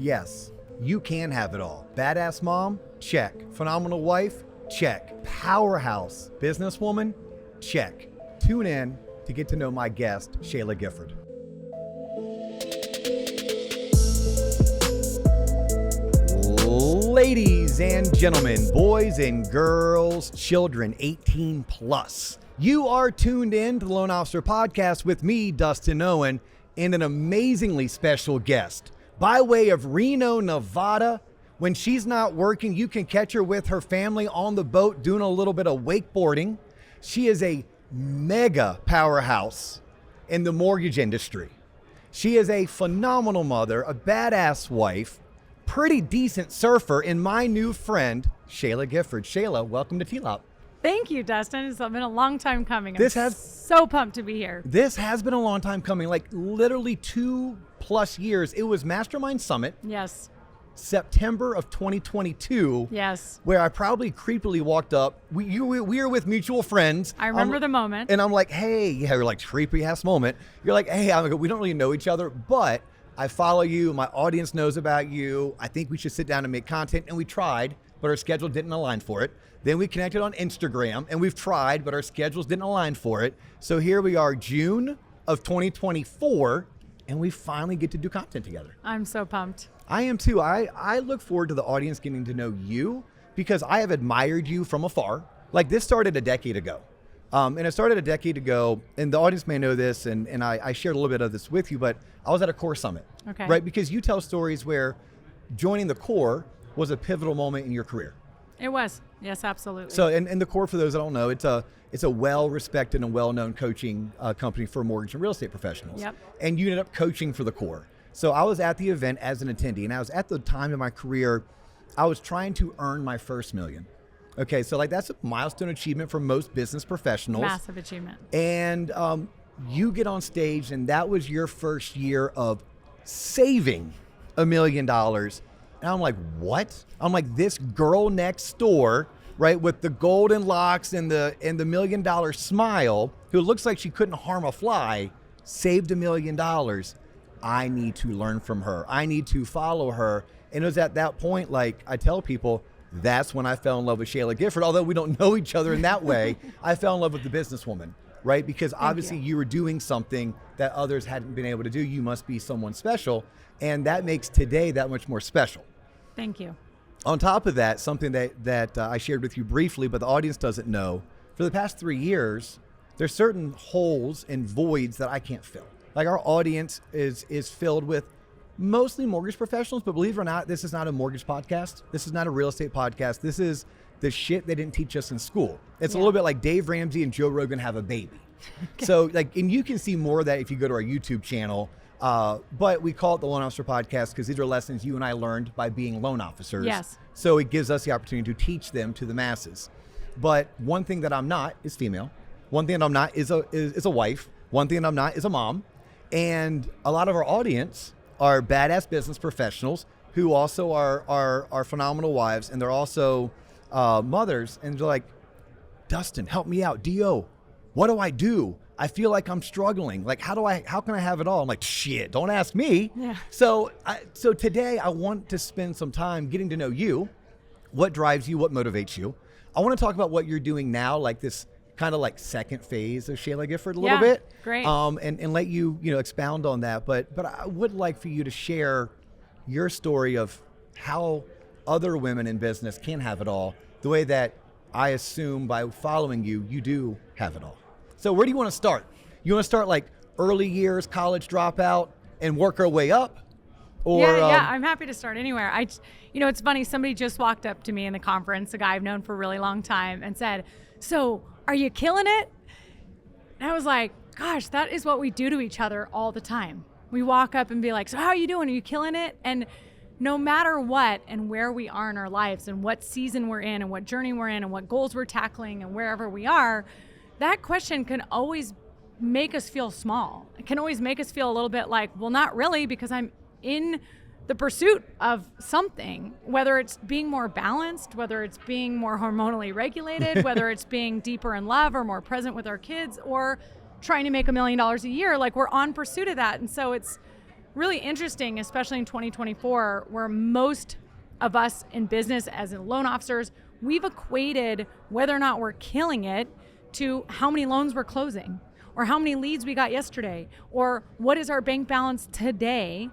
Yes, you can have it all. Badass mom? Check. Phenomenal wife? Check. Powerhouse businesswoman? Check. Tune in to get to know my guest, Shayla Gifford. Ladies and gentlemen, boys and girls, children 18 plus, you are tuned in to the Loan Officer Podcast with me, Dustin Owen, and an amazingly special guest. By way of Reno, Nevada, when she's not working, you can catch her with her family on the boat doing a little bit of wakeboarding. She is a mega powerhouse in the mortgage industry. She is a phenomenal mother, a badass wife, pretty decent surfer, and my new friend, Shayla Gifford. Shayla, welcome to TLOP. Thank you, Dustin. It's been a long time coming. I'm so pumped to be here. This has been a long time coming, like literally 2+ years. It was Mastermind Summit. Yes. September of 2022. Yes. Where I probably creepily walked up. We were with mutual friends. I remember the moment. And I'm like, hey, yeah, you're like creepy ass moment. You're like, hey, we don't really know each other, but I follow you. My audience knows about you. I think we should sit down and make content. And we tried, but our schedule didn't align for it. Then we connected on Instagram, and we've tried, but our schedules didn't align for it. So here we are, June of 2024, and we finally get to do content together. I'm so pumped. I am too. I look forward to the audience getting to know you because I have admired you from afar. Like this started a decade ago. And it started a decade ago, and the audience may know this, and I shared a little bit of this with you, but I was at a core summit, okay, right? Because you tell stories where joining the core was a pivotal moment in your career. It was. Yes, absolutely. So, and the core, for those that don't know, it's a well-respected and well-known coaching company for mortgage and real estate professionals. Yep. And you ended up coaching for the core. So I was at the event as an attendee, and I was at the time in my career, I was trying to earn my first million. Okay, so like that's a milestone achievement for most business professionals. Massive achievement. And you get on stage, and that was your first year of saving $1 million. And I'm like, what? I'm like, this girl next door, right, with the golden locks and the $1 million smile, who looks like she couldn't harm a fly, saved $1 million. I need to learn from her. I need to follow her. And it was at that point, like I tell people, that's when I fell in love with Shayla Gifford. Although we don't know each other in that way, I fell in love with the businesswoman, right? Because obviously you were doing something that others hadn't been able to do. You must be someone special. And that makes today that much more special. Thank you. On top of that, something that I shared with you briefly, but the audience doesn't know, for the past 3 years, there's certain holes and voids that I can't fill. Like our audience is filled with mostly mortgage professionals, but believe it or not, this is not a mortgage podcast. This is not a real estate podcast. This is the shit they didn't teach us in school. It's a little bit like Dave Ramsey and Joe Rogan have a baby. Okay. So like, and you can see more of that if you go to our YouTube channel. But we call it the Loan Officer Podcast because these are lessons you and I learned by being loan officers. Yes. So it gives us the opportunity to teach them to the masses. But one thing that I'm not is female. One thing that I'm not is a wife. One thing that I'm not is a mom. And a lot of our audience are badass business professionals who also are phenomenal wives, and they're also mothers. And they're like, Dustin, help me out. D.O., what do I do? I feel like I'm struggling. Like, how can I have it all? I'm like, shit, don't ask me. Yeah. So today I want to spend some time getting to know you, what drives you, what motivates you. I want to talk about what you're doing now, like this kind of like second phase of Shayla Gifford a little bit. Great. And let you expound on that. But I would like for you to share your story of how other women in business can have it all, the way that I assume by following you, you do have it all. So where do you want to start? You want to start like early years, college dropout, and work our way up? Or, yeah, I'm happy to start anywhere. It's funny. Somebody just walked up to me in the conference, a guy I've known for a really long time, and said, so are you killing it? And I was like, gosh, that is what we do to each other all the time. We walk up and be like, so how are you doing? Are you killing it? And no matter what and where we are in our lives and what season we're in and what journey we're in and what goals we're tackling and wherever we are, that question can always make us feel small. It can always make us feel a little bit like, well, not really, because I'm in the pursuit of something, whether it's being more balanced, whether it's being more hormonally regulated, whether it's being deeper in love or more present with our kids, or trying to make $1 million a year. Like, we're on pursuit of that. And so it's really interesting, especially in 2024, where most of us in business as in loan officers, we've equated whether or not we're killing it to how many loans we're closing, or how many leads we got yesterday, or what is our bank balance today.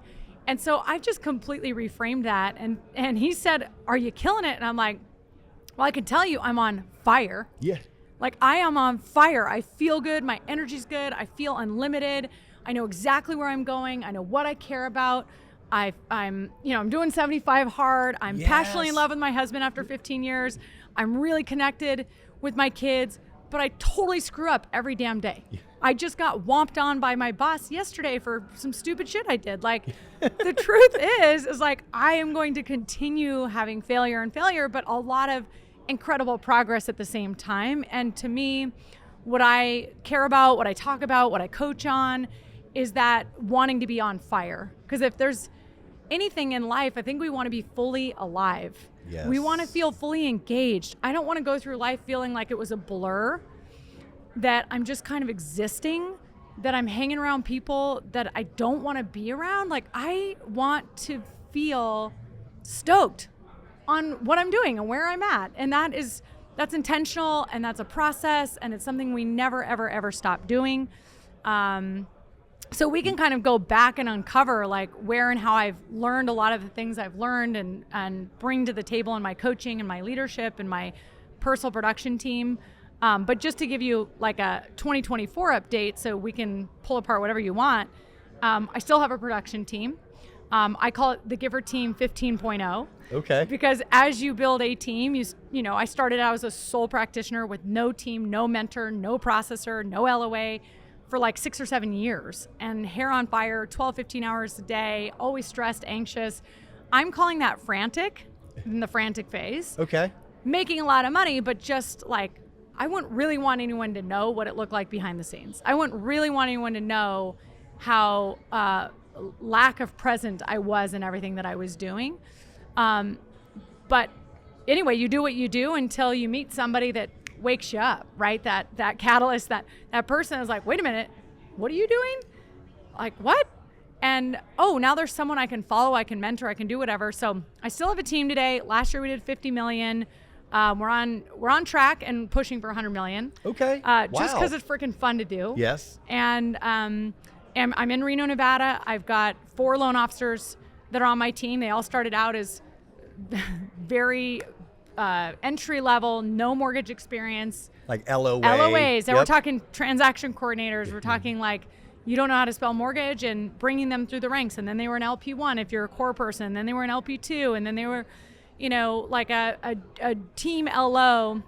And so I've just completely reframed that. And he said, are you killing it? And I'm like, well, I can tell you I'm on fire. Yeah. Like, I am on fire. I feel good. My energy's good. I feel unlimited. I know exactly where I'm going. I know what I care about. I'm doing 75 hard. I'm passionately in love with my husband after 15 years. I'm really connected with my kids, but I totally screw up every damn day. Yeah. I just got whomped on by my boss yesterday for some stupid shit I did. Like, the truth is like, I am going to continue having failure, but a lot of incredible progress at the same time. And to me, what I care about, what I talk about, what I coach on is that wanting to be on fire. Because if there's anything in life, I think we want to be fully alive. Yes. We want to feel fully engaged. I don't want to go through life feeling like it was a blur, that I'm just kind of existing, that I'm hanging around people that I don't want to be around. Like, I want to feel stoked on what I'm doing and where I'm at. And that's intentional, and that's a process, and it's something we never, ever, ever stop doing. So we can kind of go back and uncover like where and how I've learned a lot of the things I've learned and bring to the table in my coaching and my leadership and my personal production team. But just to give you like a 2024 update so we can pull apart whatever you want, I still have a production team. I call it the Gifford Team 15.0. Okay. Because as you build a team, you know, I started out as a sole practitioner with no team, no mentor, no processor, no LOA for like 6 or 7 years, and hair on fire, 12, 15 hours a day, always stressed, anxious. I'm calling that frantic, in the frantic phase. Okay. Making a lot of money, but just like, I wouldn't really want anyone to know what it looked like behind the scenes. I wouldn't really want anyone to know how lack of present I was in everything that I was doing. But anyway, you do what you do until you meet somebody that wakes you up, right? That catalyst, that person is like, wait a minute, what are you doing? Like, what? And now there's someone I can follow, I can mentor, I can do whatever. So I still have a team today. Last year we did 50 million. We're on track and pushing for 100 million. Okay. Just because it's freaking fun to do. Yes. And I'm in Reno, Nevada. I've got 4 loan officers that are on my team. They all started out as very entry level, no mortgage experience. Like LOA. LOAs. Yep. We're talking transaction coordinators. We're talking like, you don't know how to spell mortgage, and bringing them through the ranks. And then they were an LP1 if you're a core person. Then they were an LP2. And then they were, you know, like a team LO.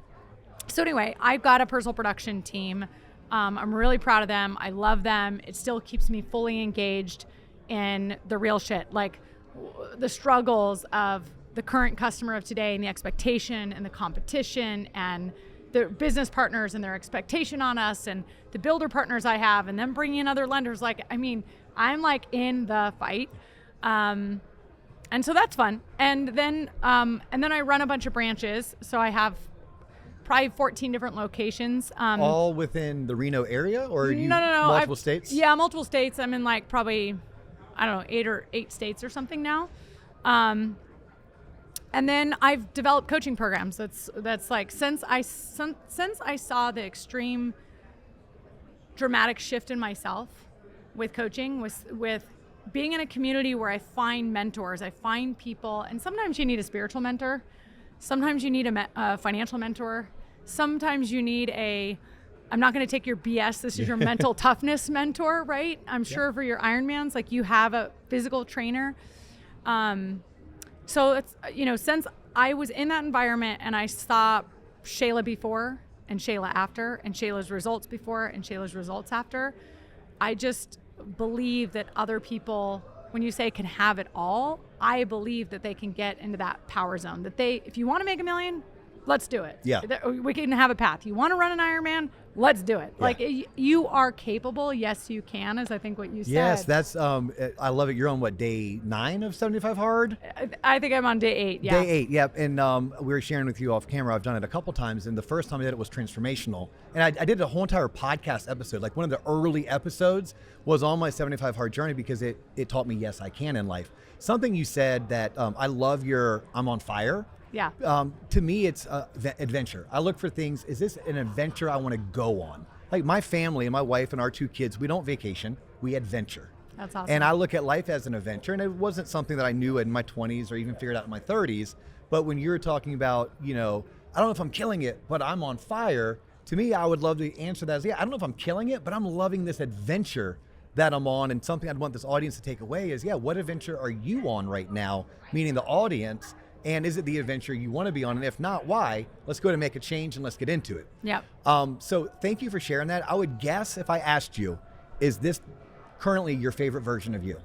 So anyway, I've got a personal production team. I'm really proud of them. I love them. It still keeps me fully engaged in the real shit, like the struggles of the current customer of today, and the expectation and the competition and the business partners and their expectation on us, and the builder partners I have, and then bringing in other lenders. Like, I mean, I'm like in the fight. And so that's fun. And then I run a bunch of branches. So I have probably 14 different locations. All within the Reno area, or are you No. multiple states? Yeah, multiple states. I'm in like probably, I don't know, 8 states or something now. And then I've developed coaching programs. That's like, since I saw the extreme dramatic shift in myself with coaching, with being in a community where I find mentors, I find people, and sometimes you need a spiritual mentor. Sometimes you need a financial mentor. Sometimes you need I'm not going to take your BS, this is your mental toughness mentor, right? I'm sure for your Ironmans, like, you have a physical trainer. So it's, you know, since I was in that environment and I saw Shayla before and Shayla after, and Shayla's results before and Shayla's results after, I just believe that other people, when you say can have it all, I believe that they can get into that power zone. That if you want to make $1 million, let's do it. Yeah. We can have a path. You want to run an Ironman, let's do it. Yeah. Like you are capable. Yes, you can, is I think what you said. Yes, that's, I love it. You're on what, day 9 of 75 Hard? I think I'm on day 8. Yeah. Day 8, yep. And we were sharing with you off camera. I've done it a couple times. And the first time I did it was transformational. And I did a whole entire podcast episode. Like one of the early episodes was on my 75 Hard journey because it taught me, yes, I can in life. Something you said that I love I'm on fire. Yeah. To me, it's adventure. I look for things. Is this an adventure I want to go on? Like my family and my wife and our 2 kids, we don't vacation, we adventure. That's awesome. And I look at life as an adventure, and it wasn't something that I knew in my 20s or even figured out in my 30s. But when you're talking about, I don't know if I'm killing it, but I'm on fire. To me, I would love to answer that as, yeah, I don't know if I'm killing it, but I'm loving this adventure that I'm on. And something I'd want this audience to take away is, yeah, what adventure are you on right now? Meaning the audience. And is it the adventure you want to be on? And if not, why? Let's go to make a change and let's get into it. Yep. So thank you for sharing that. I would guess if I asked you, is this currently your favorite version of you?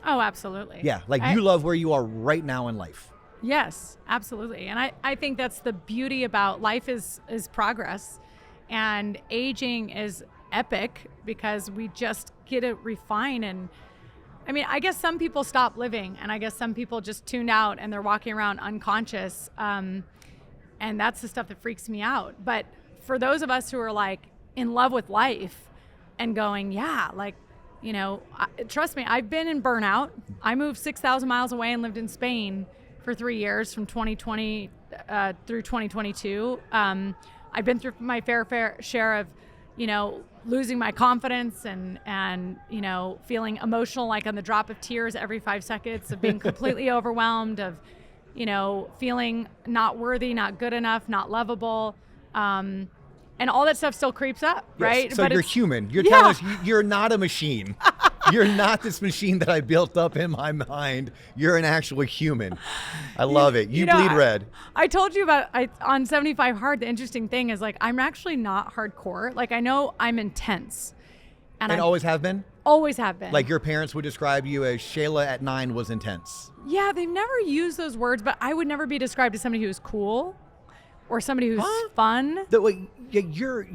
Oh, absolutely. Yeah, like you love where you are right now in life. Yes, absolutely. And I think that's the beauty about life is progress, and aging is epic because we just get to refine. And I mean, I guess some people stop living, and I guess some people just tuned out and they're walking around unconscious. And that's the stuff that freaks me out. But for those of us who are like in love with life and going, yeah, like, trust me, I've been in burnout. I moved 6,000 miles away and lived in Spain for 3 years from 2020 through 2022. I've been through my fair share of, losing my confidence and feeling emotional, like on the drop of tears every 5 seconds, of being completely overwhelmed, of, feeling not worthy, not good enough, not lovable. And all that stuff still creeps up, right? Yes, so but you're human. You're telling us you're not a machine. You're not this machine that I built up in my mind. You're an actual human. I love it. You bleed red. I told you about on 75 Hard. The interesting thing is, like, I'm actually not hardcore. Like, I know I'm intense, and I always have been. Always have been. Like your parents would describe you as Shayla at 9 was intense. Yeah, they've never used those words, but I would never be described as somebody who's cool or somebody who's fun. You're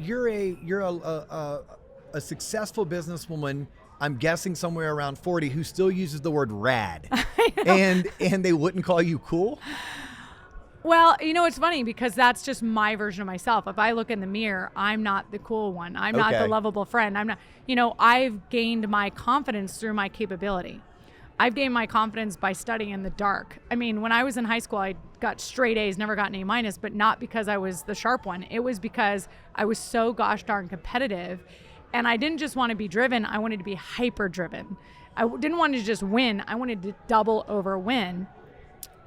a successful businesswoman. I'm guessing somewhere around 40 who still uses the word rad. and they wouldn't call you cool? Well, it's funny because that's just my version of myself. If I look in the mirror, I'm not the cool one. I'm not the lovable friend. I'm not, I've gained my confidence through my capability. I've gained my confidence by studying in the dark. I mean, when I was in high school, I got straight A's, never got an A minus, but not because I was the sharp one. It was because I was so gosh darn competitive. And I didn't just want to be driven. I wanted to be hyper driven. I didn't want to just win. I wanted to double over win.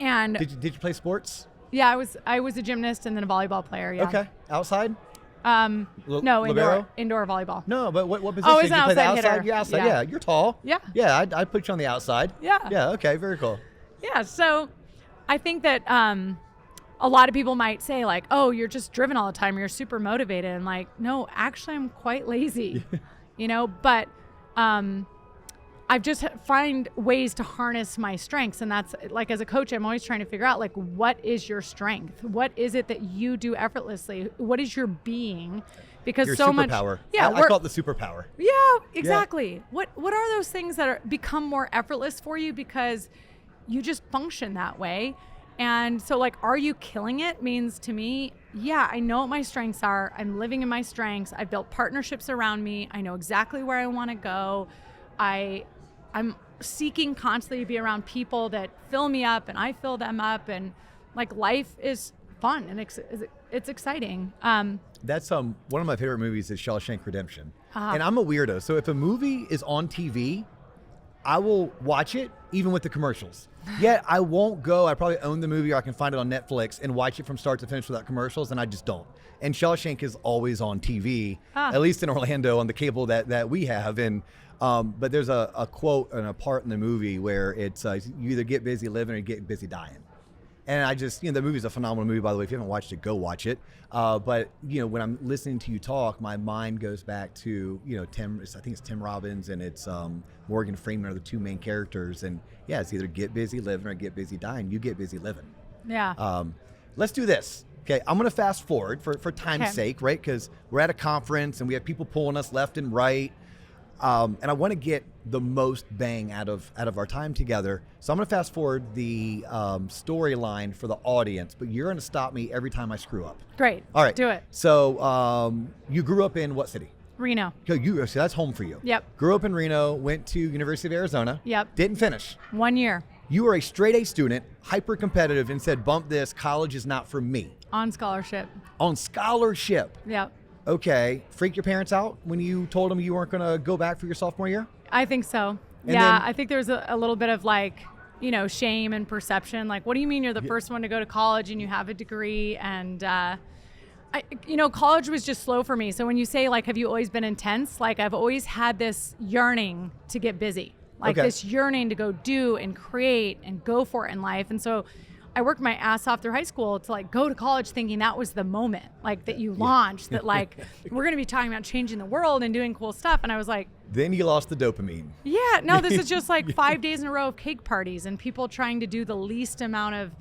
And did you play sports? Yeah, I was a gymnast and then a volleyball player. Yeah. Okay. Outside? No, indoor volleyball. No, but what position? Oh, did you play the outside? Hitter. You're outside. Yeah, you're tall. Yeah. Yeah, I'd put you on the outside. Yeah. Yeah. Okay. Very cool. Yeah. So, I think that a lot of people might say, like, "Oh, you're just driven all the time. You're super motivated." And like, no, actually, I'm quite lazy. But I've just find ways to harness my strengths. And that's like, as a coach, I'm always trying to figure out, like, what is your strength? What is it that you do effortlessly? What is your being? Because your so superpower. much, yeah, I call it the superpower. Yeah, exactly. Yeah. What are those things that become more effortless for you because you just function that way? And so, like, are you killing it? Means to me, yeah, I know what my strengths are. I'm living in my strengths. I've built partnerships around me. I know exactly where I want to go. I'm seeking constantly to be around people that fill me up and I fill them up, and like, life is fun and it's exciting. That's one of my favorite movies is Shawshank Redemption. And I'm a weirdo. So if a movie is on TV, I will watch it even with the commercials. Yet I won't go. I probably own the movie or I can find it on Netflix and watch it from start to finish without commercials, and I just don't. And Shawshank is always on TV, at least in Orlando on the cable that we have. And but there's a quote and a part in the movie where it's you either get busy living or you get busy dying. And I just, the movie's a phenomenal movie, by the way. If you haven't watched it, go watch it. But, when I'm listening to you talk, my mind goes back to, I think it's Tim Robbins and it's Morgan Freeman are the two main characters. And yeah, it's either get busy living or get busy dying. You get busy living. Yeah. Let's do this. Okay, I'm going to fast forward for time's Okay. sake, right? Because we're at a conference and we have people pulling us left and right. And I want to get the most bang out of our time together. So I'm going to fast forward the storyline for the audience, but you're going to stop me every time I screw up. Great. All right. Do it. So you grew up in what city? Reno. So that's home for you. Yep. Grew up in Reno, went to University of Arizona. Yep. Didn't finish. 1 year. You were a straight A student, hyper competitive, and said, bump this, college is not for me. On scholarship. On scholarship. Yep. Okay. Freak your parents out when you told them you weren't going to go back for your sophomore year? I think so. And Yeah, then- I think there's a little bit of like, shame and perception. Like, what do you mean you're the first one to go to college and you have a degree? And, college was just slow for me. So when you say, like, have you always been intense? Like, I've always had this yearning to get busy. Like Okay. this yearning to go do and create and go for it in life. And so I worked my ass off through high school to like go to college thinking that was the moment, like that you launched, that like we're going to be talking about changing the world and doing cool stuff. And I was like, Then you lost the dopamine. yeah, no, this is just like 5 days in a row of cake parties and people trying to do the least amount of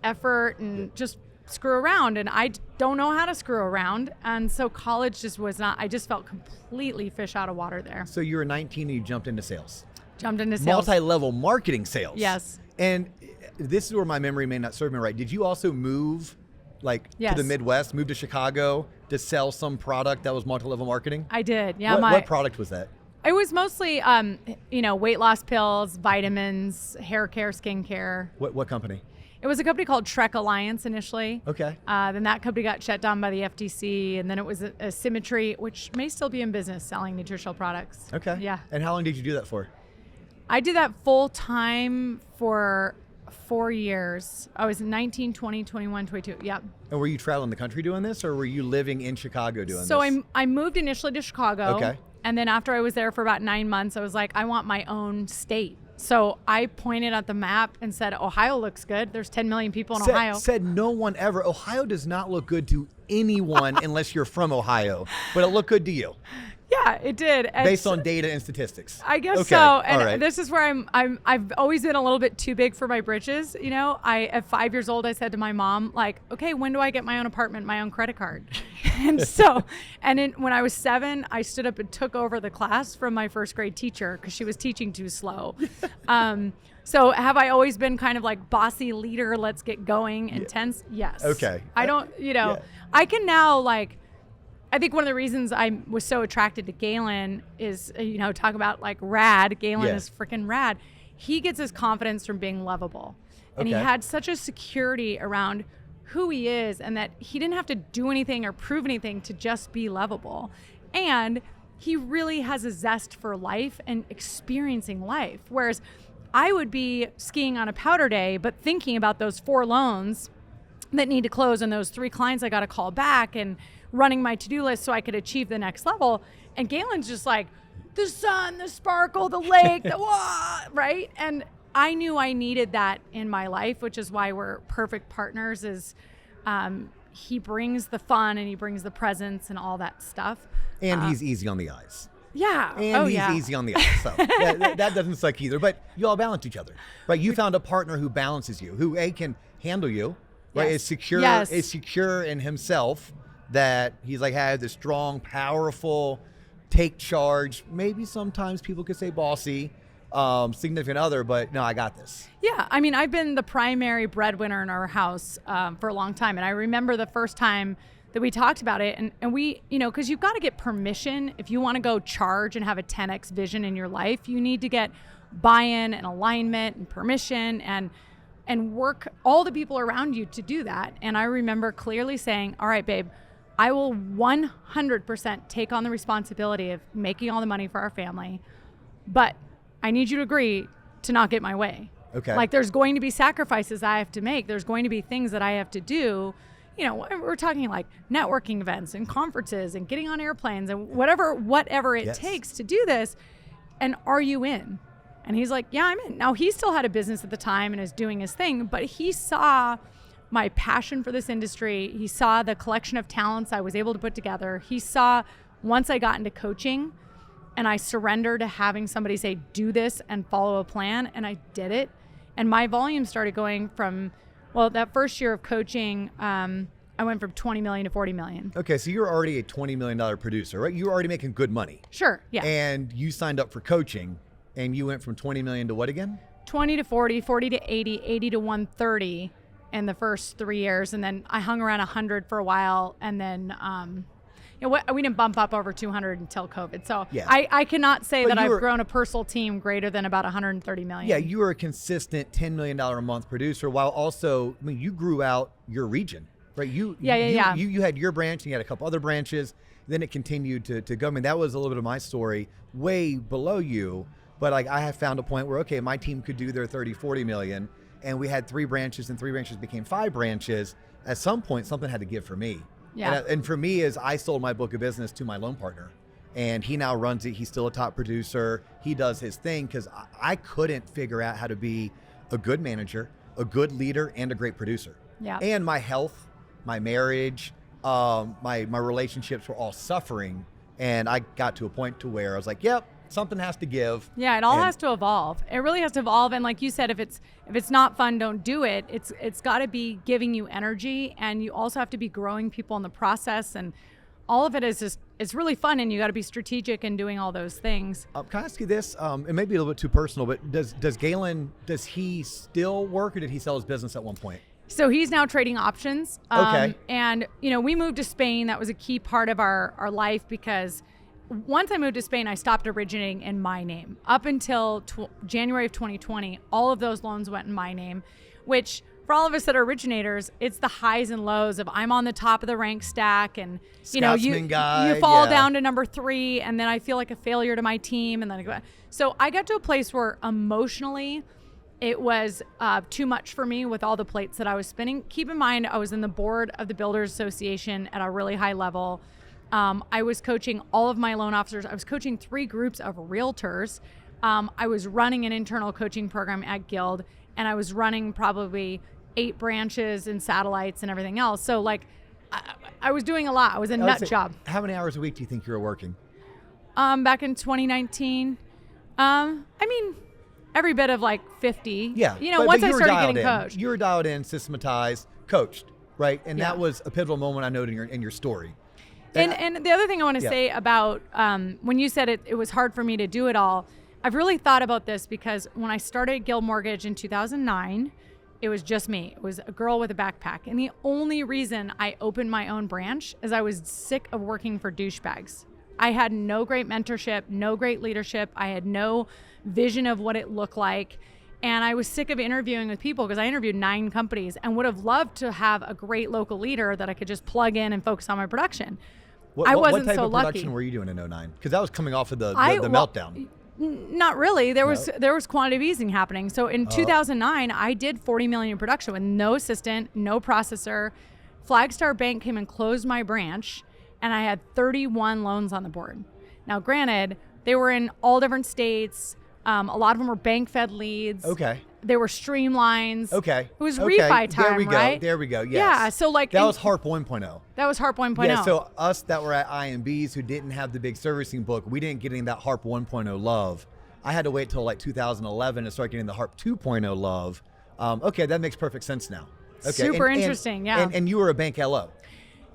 effort and just screw around. And I don't know how to screw around. And so college just was not, I just felt completely fish out of water there. So you were 19 and you jumped into sales. Jumped into sales. Multi-level marketing sales. Yes. And this is where my memory may not serve me right. Did you also move to Yes. the Midwest, move to Chicago to sell some product that was multi-level marketing? I did. Yeah. What product was that? It was mostly, weight loss pills, vitamins, hair care, skin care. What company? It was a company called Trek Alliance initially. Okay. Then that company got shut down by the FTC, and then it was a Symmetry, which may still be in business selling nutritional products. Okay. Yeah. And how long did you do that for? I did that full time for 4 years. I was 19, 20, 21, 22. Yep. And were you traveling the country doing this, or were you living in Chicago doing So this? I moved initially to Chicago. Okay. And then after I was there for about 9 months, I was like, I want my own state. So I pointed at the map and said, Ohio looks good. There's 10 million people in Ohio. Said no one ever. Ohio does not look good to anyone unless you're from Ohio, but it looked good to you Yeah, it did. And based on data and statistics. I guess Okay, so. And all right. this is where I've always been a little bit too big for my britches. At 5 years old, I said to my mom, like, okay, when do I get my own apartment, my own credit card? And so, when I was 7, I stood up and took over the class from my first grade teacher because she was teaching too slow. So have I always been kind of like bossy leader, let's get going, intense? Yes. Okay. I don't, yeah. I can now I think one of the reasons I was so attracted to Galen is, talk about like rad. Galen Yeah. is freaking rad. He gets his confidence from being lovable. And he Okay. had such a security around who he is and that he didn't have to do anything or prove anything to just be lovable. And he really has a zest for life and experiencing life. Whereas I would be skiing on a powder day, but thinking about those 4 loans that need to close and those 3 clients I got to call back and running my to-do list so I could achieve the next level. And Galen's just like, the sun, the sparkle, the lake, the wah, right? And I knew I needed that in my life, which is why we're perfect partners is he brings the fun and he brings the presence and all that stuff. And he's easy on the eyes. Yeah. And he's easy on the eyes. So that doesn't suck either. But you all balance each other, right? You found a partner who balances you, who can handle you, right? Yes. Is secure. Yes. Is secure in himself. That he's like has this strong, powerful, take charge. Maybe sometimes people could say bossy, significant other, but no, I got this. Yeah, I mean, I've been the primary breadwinner in our house for a long time. And I remember the first time that we talked about it and we, because you've got to get permission if you want to go charge and have a 10X vision in your life. You need to get buy-in and alignment and permission and work all the people around you to do that. And I remember clearly saying, all right, babe, I will 100% take on the responsibility of making all the money for our family, but I need you to agree to not get my way. Okay. Like there's going to be sacrifices I have to make. There's going to be things that I have to do. We're talking like networking events and conferences and getting on airplanes and whatever it Yes. takes to do this. And are you in? And he's like, yeah, I'm in. Now he still had a business at the time and is doing his thing, but he saw my passion for this industry. He saw the collection of talents I was able to put together. He saw once I got into coaching and I surrendered to having somebody say, do this and follow a plan. And I did it. And my volume started going from, that first year of coaching, I went from 20 million to 40 million. Okay, so you're already a $20 million producer, right? You're already making good money. Sure, yeah. And you signed up for coaching, and you went from 20 million to what again? 20 to 40, 40 to 80, 80 to 130 in the first 3 years. And then I hung around 100 for a while. And then, we didn't bump up over 200 until COVID. So Yeah. I cannot say But that you I've were- grown a personal team greater than about 130 million. Yeah, you were a consistent $10 million a month producer, while also, I mean, you grew out your region, right? You had your branch, and you had a couple other branches. Then it continued to go. I mean, that was a little bit of my story, way below you. But like, I have found a point where, okay, my team could do their 30, 40 million, and we had 3 branches, and 3 branches became 5 branches. At some point, something had to give for me. Yeah. And for me, is I sold my book of business to my loan partner, and he now runs it. He's still a top producer. He does his thing, because I couldn't figure out how to be a good manager, a good leader, and a great producer. Yeah. And my health, my marriage, my relationships were all suffering, and I got to a point to where I was like, yep, something has to give. Yeah, it all has to evolve. It really has to evolve. And like you said, if it's not fun, don't do it. It's got to be giving you energy, and you also have to be growing people in the process. And all of it is just, it's really fun, and you got to be strategic in doing all those things. Can I ask you this? It may be a little bit too personal, but does Galen, does he still work, or did he sell his business at one point? So he's now trading options. Okay. And, we moved to Spain. That was a key part of our life, because once I moved to Spain, I stopped originating in my name. Up until January of 2020, all of those loans went in my name, which for all of us that are originators, it's the highs and lows of I'm on the top of the rank stack, and Scotsman guide, you fall yeah. down to number 3, and then I feel like a failure to my team, and then I go. So I got to a place where emotionally it was too much for me with all the plates that I was spinning. Keep in mind, I was in the board of the Builders Association at a really high level. I was coaching all of my loan officers. I was coaching 3 groups of realtors. I was running an internal coaching program at Guild, and I was running probably 8 branches and satellites and everything else. So like, I was doing a lot. I was a nut job. How many hours a week do you think you were working? Back in 2019, every bit of like 50. Yeah. Once but I started getting coached. You were dialed in, systematized, coached, right? And Yeah. that was a pivotal moment, I noted in your story. And the other thing I want to say about when you said it was hard for me to do it all, I've really thought about this, because when I started Guild Mortgage in 2009, it was just me. It was a girl with a backpack. And the only reason I opened my own branch is I was sick of working for douchebags. I had no great mentorship, no great leadership. I had no vision of what it looked like. And I was sick of interviewing with people, because I interviewed 9 companies and would have loved to have a great local leader that I could just plug in and focus on my production. I wasn't what type so of lucky. production were you doing in 2009? Because that was coming off of the meltdown. Not really. There was quantitative easing happening. So in 2009, I did 40 million in production with no assistant, no processor. Flagstar Bank came and closed my branch, and I had 31 loans on the board. Now, granted, they were in all different states. A lot of them were bank-fed leads. Okay. They were streamlines. Okay. It was refi time, There we go. right? There we go. Yes. Yeah. So like that was HARP 1.0. That was HARP 1.0. Yeah. So us that were at IMBs who didn't have the big servicing book, we didn't get any of that HARP 1.0 love. I had to wait till like 2011 to start getting the HARP 2.0 love. Okay, that makes perfect sense now. Okay. Super interesting. Yeah. And you were a bank LO.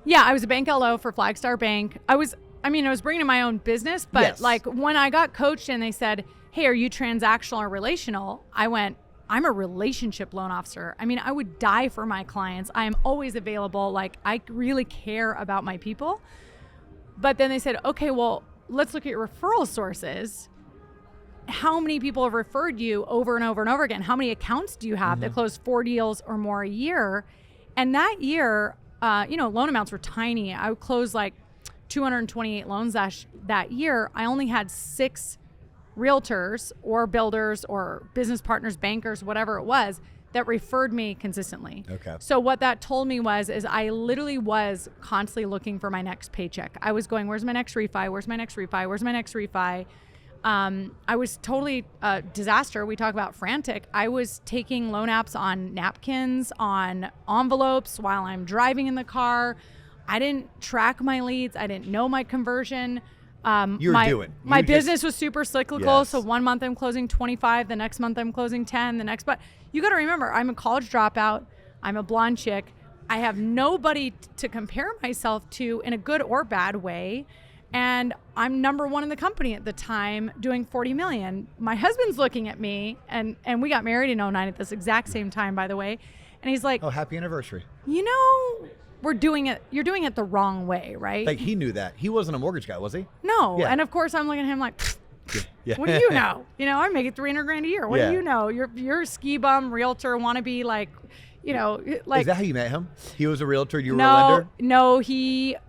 Yeah, I was a bank LO for Flagstar Bank. I was bringing in my own business, but Yes. like when I got coached and they said, hey, are you transactional or relational? I went, I'm a relationship loan officer. I would die for my clients. I am always available. Like, I really care about my people. But then they said, okay, well, let's look at your referral sources. How many people have referred you over and over and over again? How many accounts do you have that close 4 deals or more a year? And that year, loan amounts were tiny. I would close like 228 loans that year. I only had 6 realtors or builders or business partners, bankers, whatever it was, that referred me consistently. Okay. So what that told me is I literally was constantly looking for my next paycheck. I was going, where's my next refi? Where's my next refi? Where's my next refi? I was totally a disaster. We talk about frantic. I was taking loan apps on napkins, on envelopes while I'm driving in the car. I didn't track my leads. I didn't know my conversion. My business was super cyclical. Yes. So 1 month I'm closing 25, the next month I'm closing 10, but you got to remember, I'm a college dropout. I'm a blonde chick. I have nobody to compare myself to in a good or bad way. And I'm number one in the company at the time doing 40 million. My husband's looking at me, and we got married in 09 at this exact same time, by the way. And he's like, oh, happy anniversary. You're doing it the wrong way, right? Like, he knew that. He wasn't a mortgage guy, was he? No. Yeah. And of course I'm looking at him like, Yeah. what do you know? I'm making $300,000 a year. What do you know? You're a ski bum realtor, wannabe, like, like. Is that how you met him? He was a realtor, you were a lender? No,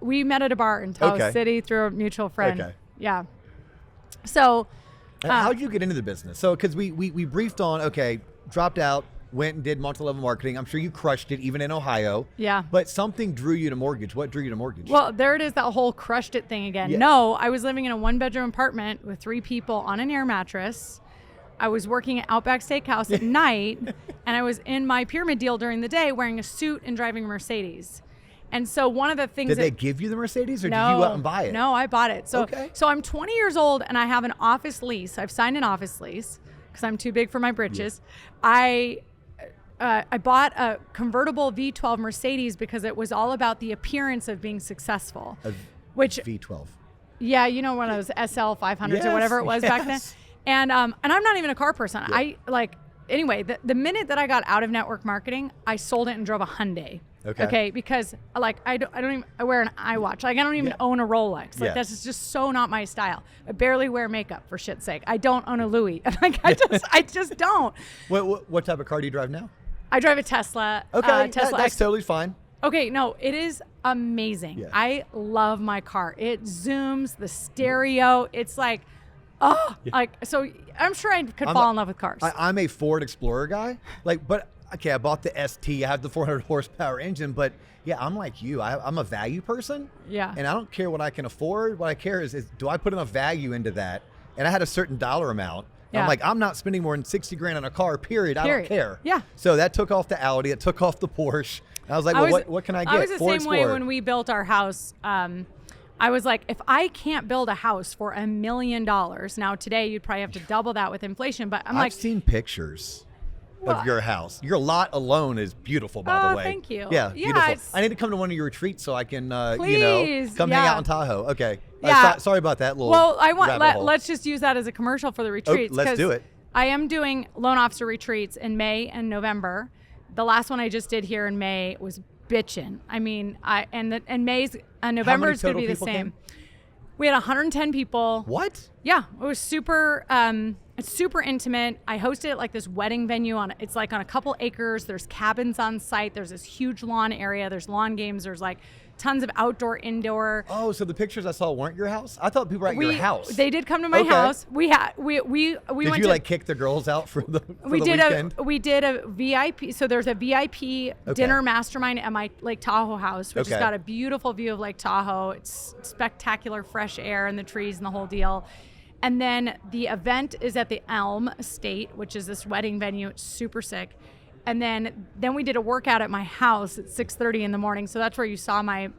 we met at a bar in Tahoe City through a mutual friend. Okay. Yeah. So. How did you get into the business? So, because we briefed on, dropped out, went and did multi-level marketing. I'm sure you crushed it even in Ohio. Yeah. But something drew you to mortgage. What drew you to mortgage? Well, there it is, that whole crushed it thing again. Yeah. No, I was living in a 1-bedroom apartment with 3 people on an air mattress. I was working at Outback Steakhouse at night, and I was in my pyramid deal during the day wearing a suit and driving a Mercedes. And so one of the things Did they give you the Mercedes, or did you go out and buy it? No, I bought it. So I'm 20 years old and I have an office lease. I've signed an office lease because I'm too big for my britches. Yeah. I bought a convertible V12 Mercedes because it was all about the appearance of being successful. Which V12. Yeah, one of those SL 500s or whatever it was back then. And I'm not even a car person. Yeah. Anyway, the minute that I got out of network marketing, I sold it and drove a Hyundai. Okay. Because I don't even, I wear an iWatch. Like, I don't even own a Rolex. Like, that's just so not my style. I barely wear makeup, for shit's sake. I don't own a Louis. Like, I just don't. What type of car do you drive now? I drive a Tesla. Okay, Tesla that's totally fine. Okay, no, it is amazing. Yeah. I love my car. It zooms, the stereo. It's like, so I'm sure I could fall in love with cars. I'm a Ford Explorer guy. I bought the ST. I have the 400 horsepower engine, but yeah, I'm like you. I'm a value person. Yeah. And I don't care what I can afford. What I care is do I put enough value into that? And I had a certain dollar amount. Yeah. I'm like, I'm not spending more than 60 grand on a car, period. I don't care. Yeah. So that took off the Audi. It took off the Porsche. And I was like, what can I get? I was the same way when we built our house. I was like, if I can't build a house for $1 million, now today you'd probably have to double that with inflation, but I've seen pictures of your house. Your lot alone is beautiful, by the way. Thank you. Yeah, beautiful. I need to come to one of your retreats so I can, please, come hang out in Tahoe. Okay. Yeah. Sorry about that little. Well, let's just use that as a commercial for the retreats. Let's do it. I am doing loan officer retreats in May and November. The last one I just did here in May was bitchin'. I mean, November is going to be the same. We had 110 people. What? Yeah, it was super. It's super intimate. I hosted it like this wedding venue it's like on a couple acres. There's cabins on site. There's this huge lawn area. There's lawn games. There's like tons of outdoor, indoor. Oh, so the pictures I saw weren't your house? I thought people were at your house. They did come to my house. We Did you kick the girls out for the weekend? We did a VIP. So there's a VIP dinner mastermind at my Lake Tahoe house, which has got a beautiful view of Lake Tahoe. It's spectacular, fresh air and the trees and the whole deal. And then the event is at the Elm Estate, which is this wedding venue. It's super sick. And then we did a workout at my house at 6:30 in the morning. So that's where you saw my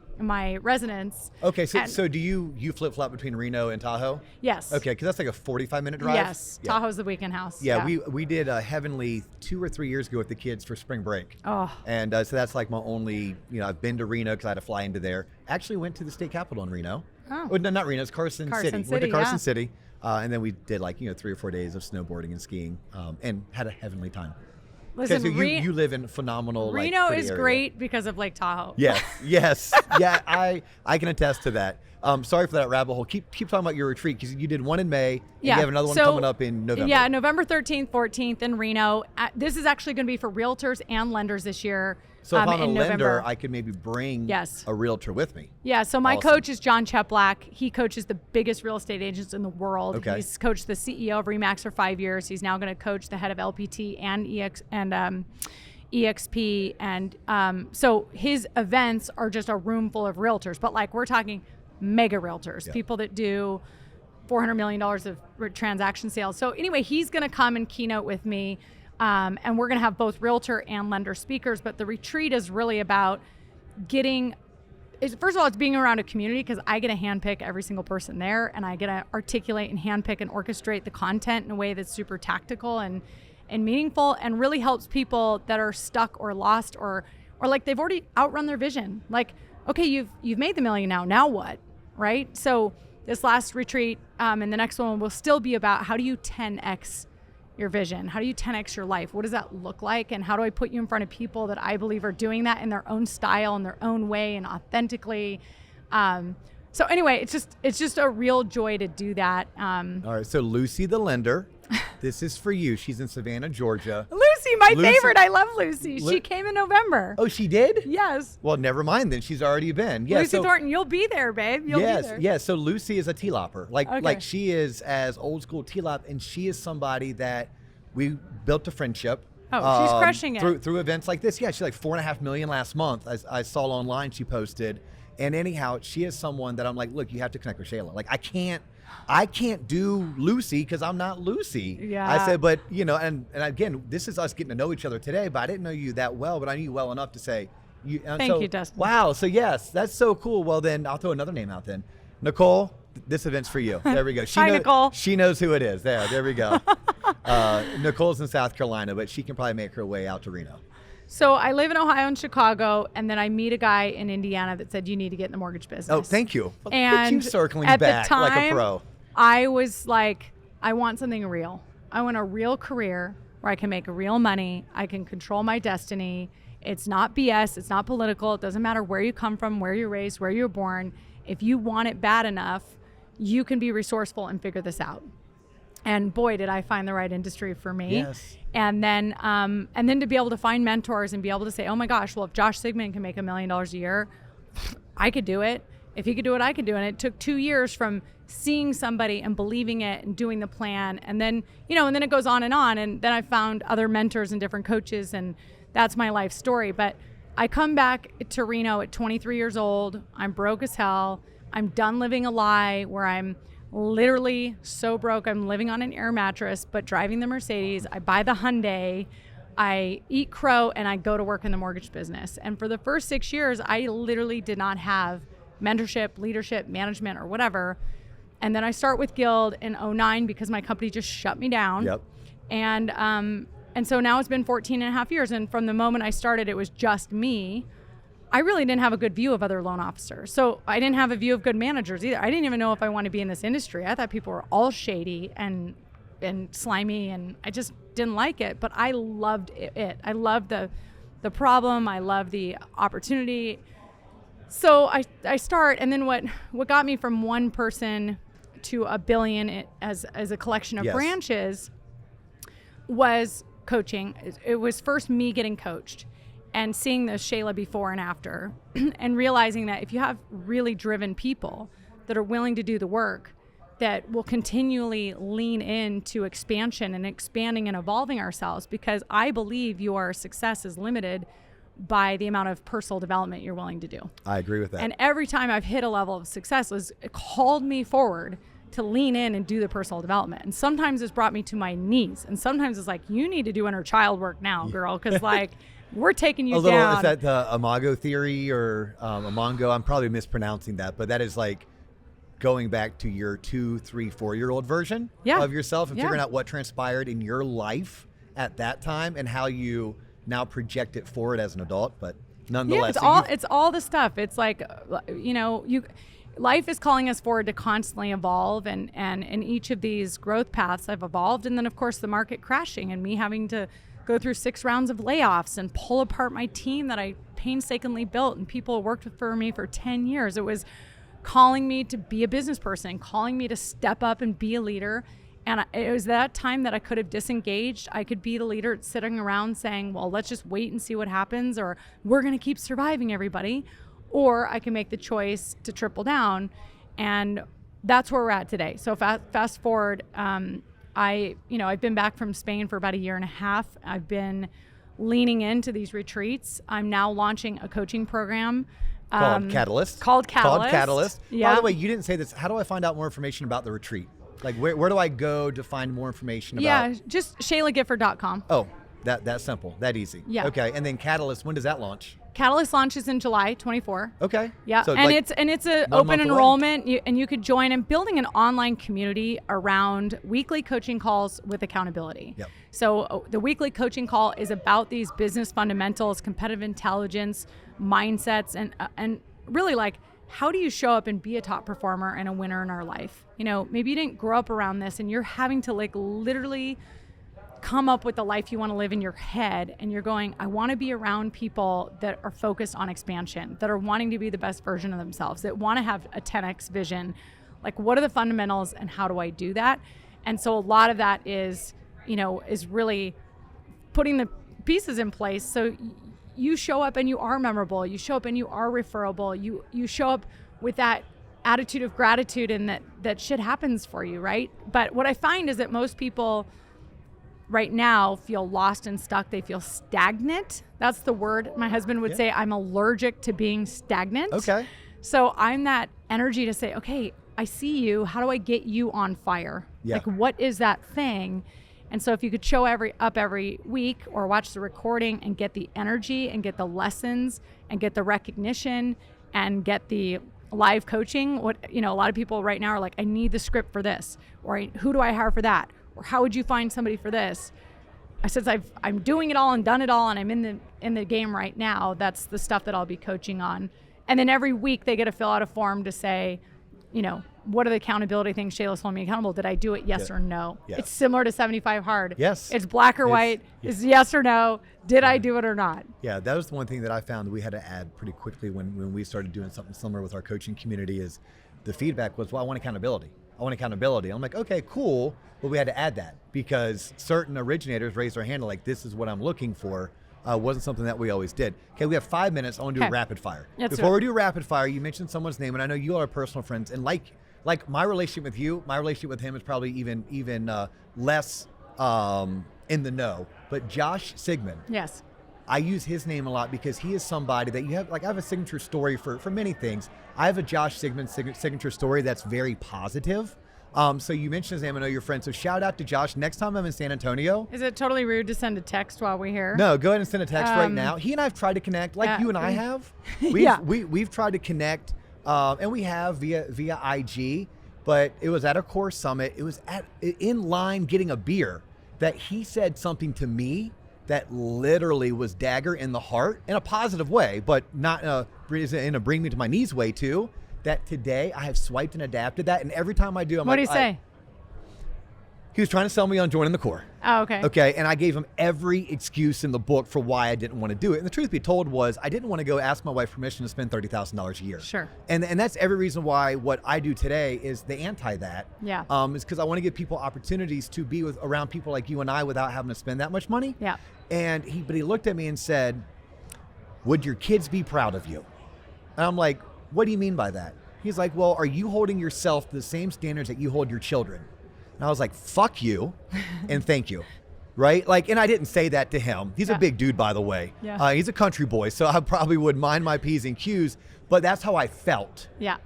residence. Okay, so do you flip-flop between Reno and Tahoe? Yes. Okay, because that's like a 45-minute drive? Yes, yeah. Tahoe's the weekend house. Yeah, we did Heavenly 2 or 3 years ago with the kids for spring break. Oh. And so that's like my only, I've been to Reno because I had to fly into there. Actually went to the state capitol in Reno. Oh. No, not Reno, it's Carson City. Went to Carson City. And then we did 3 or 4 days of snowboarding and skiing and had a heavenly time. Listen, you live in phenomenal Reno is area. Great because of Lake Tahoe. Yes. Yeah, I can attest to that. Sorry for that rabbit hole. Keep talking about your retreat because you did one in May. And you have another one coming up in November. Yeah, November 13th, 14th in Reno. This is actually going to be for realtors and lenders this year. So if I'm a lender, November. I could maybe bring a realtor with me. Yeah, so my coach is John Cheplack. He coaches the biggest real estate agents in the world. Okay. He's coached the CEO of Remax for 5 years. He's now going to coach the head of LPT and EXP. And so his events are just a room full of realtors. But we're talking mega realtors, people that do $400 million of transaction sales. So anyway, he's going to come and keynote with me. And we're going to have both realtor and lender speakers, but the retreat is really about first of all, it's being around a community because I get to handpick every single person there, and I get to articulate and handpick and orchestrate the content in a way that's super tactical and meaningful and really helps people that are stuck or lost or or like they've already outrun their vision. Like, okay, you've made the million now what, right? So this last retreat and the next one will still be about how do you 10x your vision? How do you 10x your life? What does that look like? And how do I put you in front of people that I believe are doing that in their own style, in their own way, and authentically? So anyway, it's just a real joy to do that. All right, so Lucy the lender, this is for you. She's in Savannah, Georgia. Lucy, my favorite. I love Lucy. She came in November. Oh, she did? Yes. Well, never mind then. She's already been. Yeah, Lucy Thornton, you'll be there, babe. You'll be there. Yes. So Lucy is a TLOPer. Like she is as old school TLOP, and she is somebody that we built a friendship. Oh, she's crushing it. Through events like this. Yeah, she's like 4.5 million last month. I saw online she posted. And anyhow, she is someone that I'm like, look, you have to connect with Shayla. Like I can't do Lucy because I'm not Lucy. Yeah. I said, but and again, this is us getting to know each other today, but I didn't know you that well, but I knew you well enough to say Thank you, Dustin. Wow. So yes, that's so cool. Well then I'll throw another name out then. Nicole, this event's for you. There we go. Hi, Nicole. She knows who it is. There we go. Nicole's in South Carolina, but she can probably make her way out to Reno. So I live in Ohio and Chicago, and then I meet a guy in Indiana that said, you need to get in the mortgage business. Oh, thank you. And you circling at back the time, like a pro. I was like, I want something real. I want a real career where I can make real money. I can control my destiny. It's not BS. It's not political. It doesn't matter where you come from, where you're raised, where you're born. If you want it bad enough, you can be resourceful and figure this out. And boy, did I find the right industry for me. Yes. And then to be able to find mentors and be able to say, oh my gosh, well, if Josh Sigmund can make $1 million a year, I could do it. If he could do it, I could do it. And it took 2 years from seeing somebody and believing it and doing the plan. And then, and then it goes on. And then I found other mentors and different coaches, and that's my life story. But I come back to Reno at 23 years old. I'm broke as hell. I'm done living a lie where I'm literally so broke. I'm living on an air mattress, but driving the Mercedes. I buy the Hyundai. I eat crow, and I go to work in the mortgage business. And for the first 6 years, I literally did not have mentorship, leadership, management, or whatever. And then I start with Guild in 2009 because my company just shut me down. Yep. And so now it's been 14 and a half years. And from the moment I started, it was just me. I really didn't have a good view of other loan officers. So I didn't have a view of good managers either. I didn't even know if I wanted to be in this industry. I thought people were all shady and slimy, and I just didn't like it. But I loved it. I loved the problem. I loved the opportunity. So I start, and then what got me from one person to $1 billion as a collection of Yes. branches was coaching. It was first me getting coached and seeing the Shayla before and after and realizing that if you have really driven people that are willing to do the work, that will continually lean into expansion and expanding and evolving ourselves, because I believe your success is limited by the amount of personal development you're willing to do. I agree with that. And every time I've hit a level of success, it called me forward to lean in and do the personal development. And sometimes it's brought me to my knees. And sometimes it's like, you need to do inner child work now, girl, because like we're taking you down. Is that the Imago theory or Imango? I'm probably mispronouncing that, but that is like going back to your 2, 3, 4-year-old version of yourself and figuring out what transpired in your life at that time and how you now project it forward as an adult. But nonetheless, it's all the stuff. It's like, life is calling us forward to constantly evolve, and in each of these growth paths I've evolved. And then of course the market crashing and me having to go through 6 rounds of layoffs and pull apart my team that I painstakingly built, and people worked for me for 10 years. It was calling me to be a business person, calling me to step up and be a leader. And it was that time that I could have disengaged. I could be the leader sitting around saying, well, let's just wait and see what happens, or we're going to keep surviving, everybody. Or I can make the choice to triple down. And that's where we're at today. So fast forward, I've been back from Spain for about 1.5 years. I've been leaning into these retreats. I'm now launching a coaching program. Called Catalyst. Called Catalyst. Yeah. By the way, you didn't say this. How do I find out more information about the retreat? Like, where do I go to find more information about? Yeah, just ShaylaGifford.com. Oh, that simple, that easy. Yeah. Okay, and then Catalyst, when does that launch? Catalyst launches in July 24. Okay. Yeah, So and like it's a 1 open month away. enrollment, and you could join. I'm building an online community around weekly coaching calls with accountability. Yep. So the weekly coaching call is about these business fundamentals, competitive intelligence, mindsets, and really like, how do you show up and be a top performer and a winner in our life? You know, maybe you didn't grow up around this, and you're having to like literally come up with the life you want to live in your head, and you're going, I want to be around people that are focused on expansion, that are wanting to be the best version of themselves, that want to have a 10x vision. Like, what are the fundamentals and how do I do that? And so a lot of that is, you know, is really putting the pieces in place so you show up and you are memorable, you show up and you are referable, you show up with that attitude of gratitude, and that shit happens for you, right? But what I find is that most people right now feel lost and stuck. They feel stagnant. That's the word. My husband would say, I'm allergic to being stagnant. Okay. So I'm that energy to say, okay, I see you. How do I get you on fire? Yeah. Like, what is that thing? And so if you could show up every week or watch the recording and get the energy and get the lessons and get the recognition and get the live coaching, a lot of people right now are like, I need the script for this, or who do I hire for that? Or how would you find somebody for this? I said, I'm doing it all and done it all, and I'm in the game right now. That's the stuff that I'll be coaching on. And then every week they get to fill out a form to say, you know, what are the accountability things Shayla's holding me accountable? Did I do it? Yes or no? Yeah. It's similar to 75 Hard. Yes. It's black or white. It's yes or no. Did I do it or not? Yeah, that was the one thing that I found that we had to add pretty quickly when we started doing something similar with our coaching community is the feedback was, well, I want accountability. I'm like, okay, cool. But we had to add that because certain originators raised their hand like, this is what I'm looking for. Wasn't something that we always did. Okay, we have 5 minutes. I want to do a rapid fire. Before we do rapid fire, you mentioned someone's name, and I know you all are personal friends. And like my relationship with you, my relationship with him is probably even less in the know. But Josh Sigmund. Yes. I use his name a lot because he is somebody that you have, like I have a signature story for many things. I have a Josh Sigmund signature story that's very positive. So you mentioned his name, I know you're friends. So shout out to Josh. Next time I'm in San Antonio. Is it totally rude to send a text while we're here? No, go ahead and send a text right now. He and I have tried to connect like you and I have. We've tried to connect and we have via IG, but it was at a core summit. It was in line getting a beer that he said something to me that literally was dagger in the heart in a positive way, but not in a bring me to my knees way too. That today I have swiped and adapted that, and every time I do, what do you say? He was trying to sell me on joining the core. Oh, okay. Okay, and I gave him every excuse in the book for why I didn't want to do it. And the truth be told was I didn't want to go ask my wife permission to spend $30,000 a year. Sure. And that's every reason why what I do today is the anti that. Yeah. Is because I want to give people opportunities to be around people like you and I without having to spend that much money. Yeah. And he looked at me and said, would your kids be proud of you? And I'm like, what do you mean by that? He's like, well, are you holding yourself to the same standards that you hold your children? And I was like, fuck you and thank you. Right? Like, and I didn't say that to him. He's a big dude, by the way. Yeah. He's a country boy, so I probably would mind my P's and Q's, but that's how I felt. Yeah.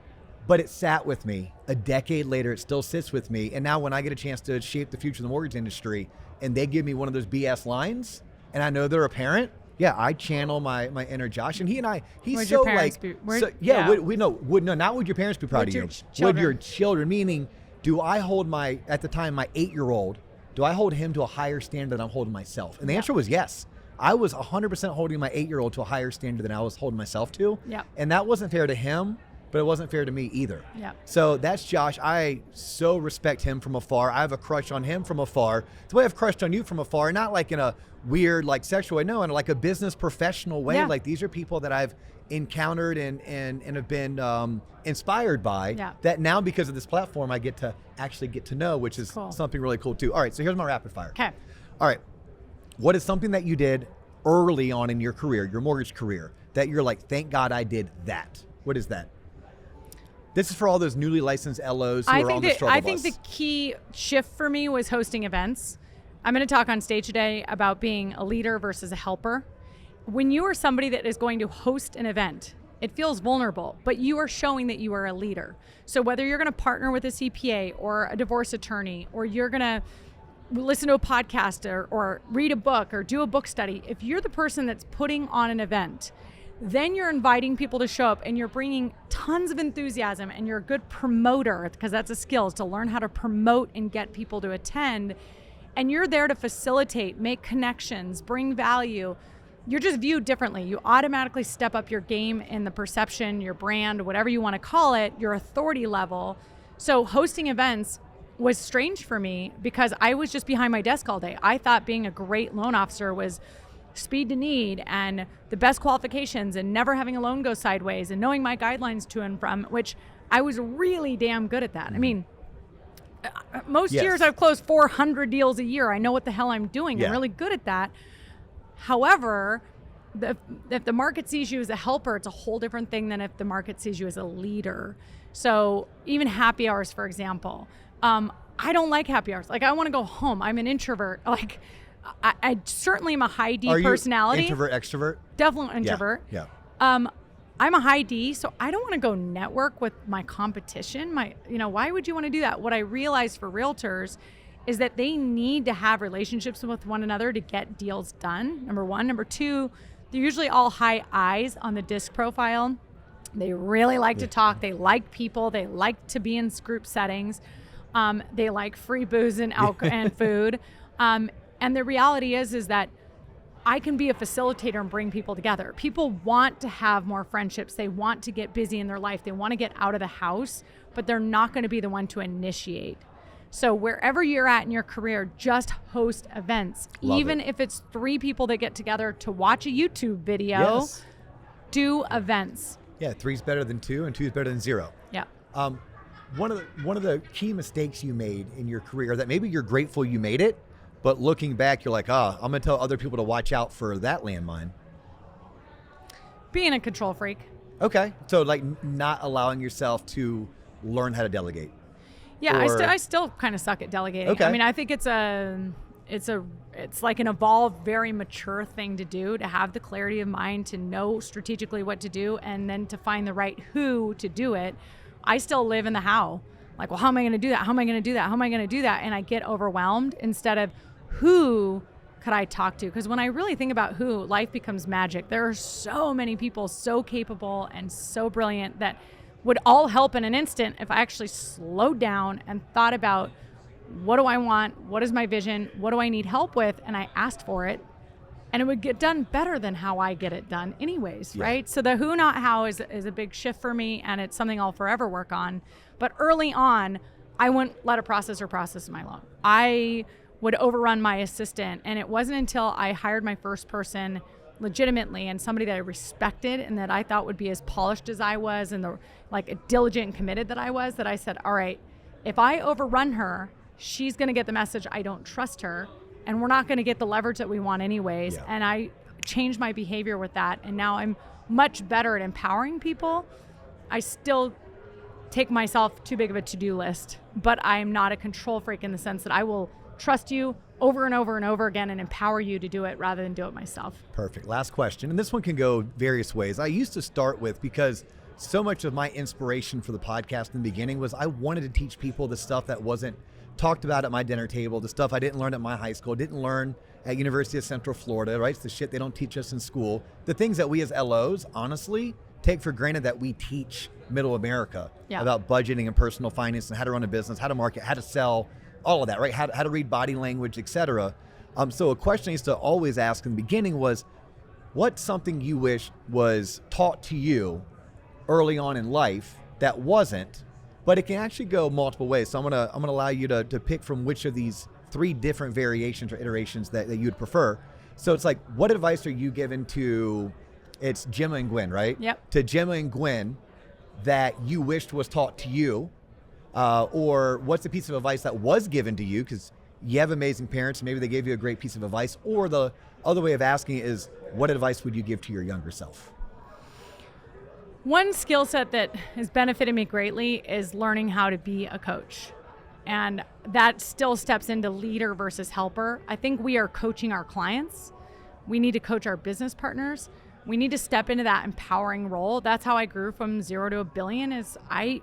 But it sat with me. A decade later, it still sits with me. And now when I get a chance to shape the future of the mortgage industry and they give me one of those BS lines and I know they're a parent, yeah, I channel my inner Josh, and he's would so your parents like, be, not would your parents be proud of you? Would your children, meaning, do I hold at the time, my 8-year-old, do I hold him to a higher standard than I'm holding myself? And the answer was yes. I was 100% holding my 8-year-old to a higher standard than I was holding myself to. Yeah. And that wasn't fair to him, but it wasn't fair to me either. Yeah. So that's Josh. I so respect him from afar. I have a crush on him from afar. The way I've crushed on you from afar, not like in a weird, like sexual way, no, in like a business professional way. Yeah. Like these are people that I've encountered and have been inspired by, that now because of this platform, I get to actually get to know, which is cool. something really cool too. All right, so here's my rapid fire. Okay. All right. What is something that you did early on in your career, your mortgage career, that you're like, thank God I did that? What is that? This is for all those newly licensed LOs who are on the struggle bus. I think the key shift for me was hosting events. I'm going to talk on stage today about being a leader versus a helper. When you are somebody that is going to host an event, it feels vulnerable, but you are showing that you are a leader. So whether you're going to partner with a CPA or a divorce attorney, or you're going to listen to a podcast or read a book or do a book study, if you're the person that's putting on an event, then you're inviting people to show up and you're bringing tons of enthusiasm and you're a good promoter, because that's a skill, is to learn how to promote and get people to attend. And you're there to facilitate, make connections, bring value. You're just viewed differently. You automatically step up your game in the perception, your brand, whatever you want to call it, your authority level. So hosting events was strange for me because I was just behind my desk all day. I thought being a great loan officer was speed to need and the best qualifications and never having a loan go sideways and knowing my guidelines to and from, which I was really damn good at that. I mean, most years I've closed 400 deals a year. I know what the hell I'm doing. I'm really good at that. However, if the market sees you as a helper, it's a whole different thing than if the market sees you as a leader. So even happy hours, for example, I don't like happy hours. Like, I want to go home. I'm an introvert. Like, I certainly am a high D personality. Introvert, extrovert? Definitely introvert. Yeah. I'm a high D, so I don't want to go network with my competition. Why would you want to do that? What I realized for realtors is that they need to have relationships with one another to get deals done, number one. Number two, they're usually all high I's on the DISC profile. They really like to talk. They like people. They like to be in group settings. They like free booze and alcohol and food. And the reality is that I can be a facilitator and bring people together. People want to have more friendships. They want to get busy in their life. They want to get out of the house, but they're not going to be the one to initiate. So wherever you're at in your career, just host events. Even if it's 3 people that get together to watch a YouTube video, do events. Yeah, 3's better than 2 and 2 is better than 0. Yeah. One of the key mistakes you made in your career that maybe you're grateful you made it, but looking back, you're like, I'm going to tell other people to watch out for that landmine. Being a control freak. Okay. So like not allowing yourself to learn how to delegate. Yeah, I still kind of suck at delegating. Okay. I mean, I think it's like an evolved, very mature thing to do, to have the clarity of mind, to know strategically what to do, and then to find the right who to do it. I still live in the how. Like, well, how am I going to do that? How am I going to do that? How am I going to do that? And I get overwhelmed instead of who could I talk to? Because when I really think about who, life becomes magic. There are so many people so capable and so brilliant that would all help in an instant if I actually slowed down and thought about, what do I want? What is my vision? What do I need help with? And I asked for it, and it would get done better than how I get it done anyways, right? So the who, not how is a big shift for me, and it's something I'll forever work on. But early on, I wouldn't let a processor process my loan. I would overrun my assistant, and it wasn't until I hired my first person legitimately, and somebody that I respected and that I thought would be as polished as I was and diligent and committed that I was, that I said, all right, if I overrun her, she's going to get the message I don't trust her, and we're not going to get the leverage that we want anyways. Yeah. And I changed my behavior with that, and now I'm much better at empowering people. I still take myself too big of a to-do list, but I'm not a control freak in the sense that I will trust you over and over and over again and empower you to do it rather than do it myself. Perfect. Last question. And this one can go various ways. I used to start with, because so much of my inspiration for the podcast in the beginning was I wanted to teach people the stuff that wasn't talked about at my dinner table, the stuff I didn't learn at my high school, didn't learn at University of Central Florida, right? It's the shit they don't teach us in school. The things that we as LOs, honestly, take for granted that we teach middle America about budgeting and personal finance and how to run a business, how to market, how to sell, all of that, right? How to read body language, etc. So a question I used to always ask in the beginning was, what's something you wish was taught to you early on in life that wasn't, but it can actually go multiple ways. So I'm gonna allow you to pick from which of these 3 different variations or iterations that you'd prefer. So it's like, what advice are you giving to, it's Gemma and Gwen, right? Yep. To Gemma and Gwen that you wished was taught to you, or what's a piece of advice that was given to you because you have amazing parents, maybe they gave you a great piece of advice, or the other way of asking it is, what advice would you give to your younger self? One skill set that has benefited me greatly is learning how to be a coach. And that still steps into leader versus helper. I think we are coaching our clients. We need to coach our business partners. We need to step into that empowering role. That's how I grew from 0 to $1 billion, is I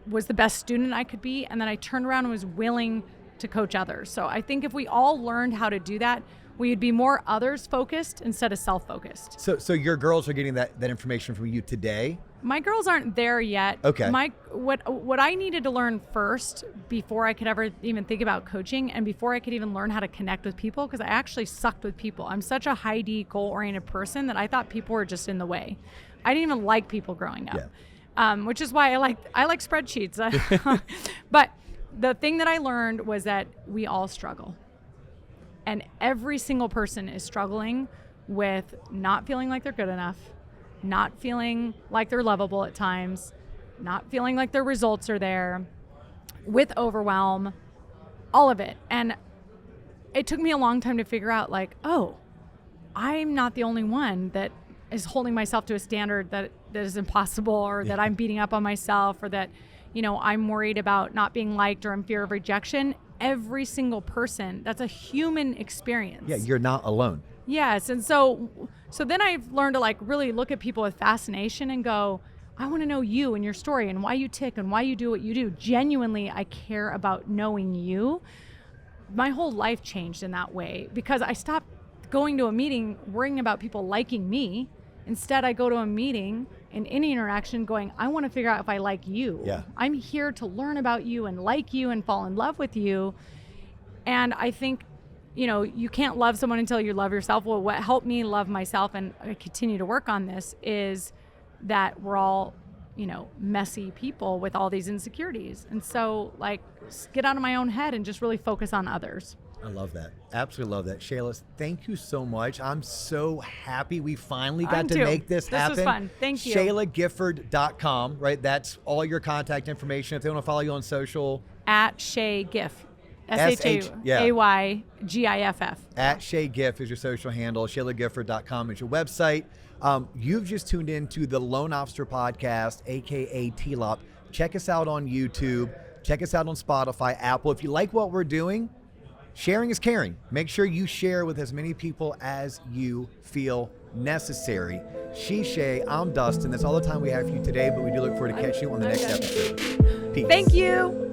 was the best student I could be, and then I turned around and was willing to coach others. So I think if we all learned how to do that, we'd be more others focused instead of self-focused. So your girls are getting that information from you today? My girls aren't there yet. Okay. What I needed to learn first before I could ever even think about coaching and before I could even learn how to connect with people, because I actually sucked with people. I'm such a high D goal-oriented person that I thought people were just in the way. I didn't even like people growing up, which is why I like spreadsheets. But the thing that I learned was that we all struggle. And every single person is struggling with not feeling like they're good enough, not feeling like they're lovable at times, not feeling like their results are there, with overwhelm, all of it. And it took me a long time to figure out, like, oh, I'm not the only one that is holding myself to a standard that is impossible, or that I'm beating up on myself, or that, I'm worried about not being liked, or in fear of rejection. Every single person, that's a human experience. Yeah, you're not alone. Yes. And so then I've learned to really look at people with fascination and go, I want to know you and your story and why you tick and why you do what you do. Genuinely, I care about knowing you. My whole life changed in that way because I stopped going to a meeting worrying about people liking me. Instead, I go to a meeting in any interaction going, I want to figure out if I like you. Yeah. I'm here to learn about you and like you and fall in love with you. And I think, you can't love someone until you love yourself. Well, what helped me love myself, and I continue to work on this, is that we're all, messy people with all these insecurities. And so get out of my own head and just really focus on others. I love that. Absolutely love that. Shayla, thank you so much. I'm so happy we finally got to make this happen. This was fun. Thank you. ShaylaGifford.com, right? That's all your contact information. If they want to follow you on social. At Shay Giff. ShayGiff. At Shay Giff is your social handle. ShaylaGifford.com is your website. You've just tuned into the Loan Officer Podcast, aka TLOP. Check us out on YouTube. Check us out on Spotify, Apple. If you like what we're doing, sharing is caring. Make sure you share with as many people as you feel necessary. She's Shay. I'm Dustin. That's all the time we have for you today, but we do look forward to catching you on the next episode. Peace. Thank you.